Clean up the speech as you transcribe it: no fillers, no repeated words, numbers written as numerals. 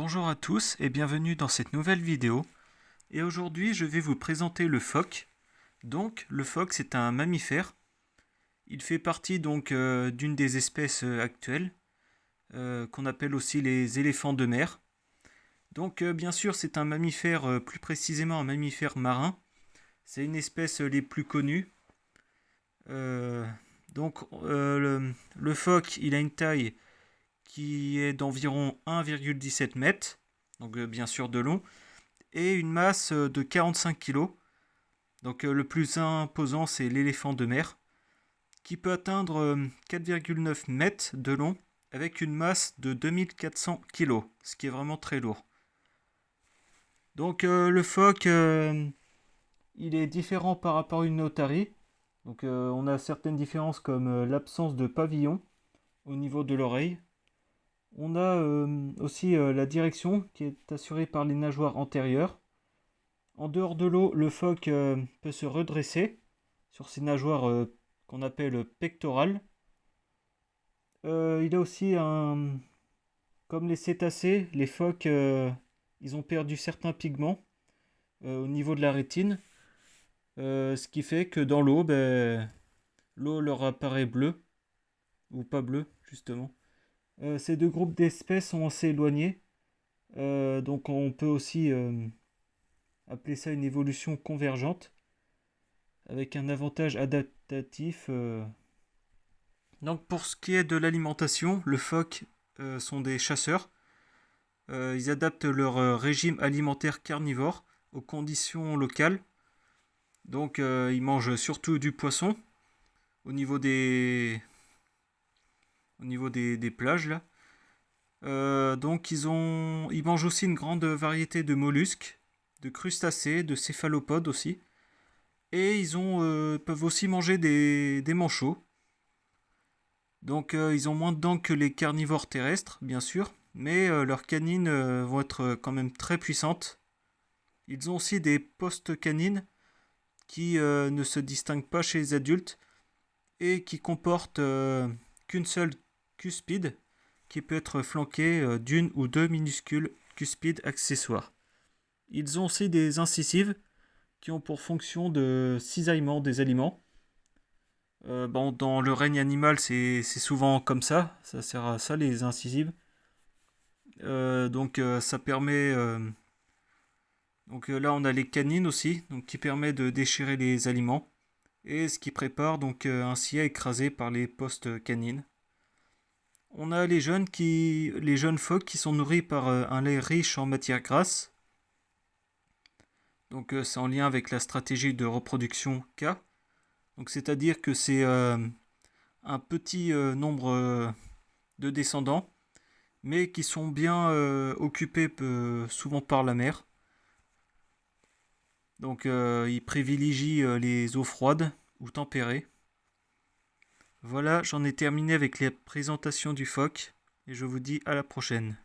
Bonjour à tous et bienvenue dans cette nouvelle vidéo. Et aujourd'hui je vais vous présenter le phoque. Donc le phoque c'est un mammifère. Il fait partie donc d'une des espèces actuelles qu'on appelle aussi les éléphants de mer. Donc bien sûr c'est un mammifère, plus précisément un mammifère marin. C'est une espèce les plus connues. Euh, le phoque il a une taille qui est d'environ 1,17 m, donc bien sûr de long, et une masse de 45 kg. Donc le plus imposant c'est l'éléphant de mer, qui peut atteindre 4,9 m de long, avec une masse de 2400 kg, ce qui est vraiment très lourd. Donc le phoque, il est différent par rapport à une otarie. Donc on a certaines différences comme l'absence de pavillon au niveau de l'oreille. On a aussi la direction qui est assurée par les nageoires antérieures. En dehors de l'eau, le phoque peut se redresser sur ses nageoires qu'on appelle pectorales. Il a aussi un... Comme les cétacés, les phoques, ils ont perdu certains pigments au niveau de la rétine. Ce qui fait que dans l'eau, l'eau leur apparaît bleue, ou pas bleue, justement. Ces deux groupes d'espèces sont assez éloignés. Donc on peut aussi appeler ça une évolution convergente, avec un avantage adaptatif. Donc pour ce qui est de l'alimentation, le phoque sont des chasseurs. Ils adaptent leur régime alimentaire carnivore aux conditions locales. Donc ils mangent surtout du poisson au niveau des plages là. Donc ils mangent aussi une grande variété de mollusques, de crustacés, de céphalopodes aussi. Et peuvent aussi manger des manchots. Donc ils ont moins de dents que les carnivores terrestres, bien sûr, mais leurs canines vont être quand même très puissantes. Ils ont aussi des postes canines qui ne se distinguent pas chez les adultes et qui comportent qu'une seule cuspide qui peut être flanquée d'une ou deux minuscules cuspides accessoires. Ils ont aussi des incisives qui ont pour fonction de cisaillement des aliments. Dans le règne animal, c'est souvent comme ça sert à ça les incisives. Ça permet. Là, on a les canines aussi, donc qui permet de déchirer les aliments et ce qui prépare donc ainsi à écraser par les postes canines. On a les jeunes phoques qui sont nourris par un lait riche en matière grasse. Donc c'est en lien avec la stratégie de reproduction K. Donc c'est-à-dire que c'est un petit nombre de descendants, mais qui sont bien occupés souvent par la mer. Donc ils privilégient les eaux froides ou tempérées. Voilà, j'en ai terminé avec les présentations du phoque et je vous dis à la prochaine.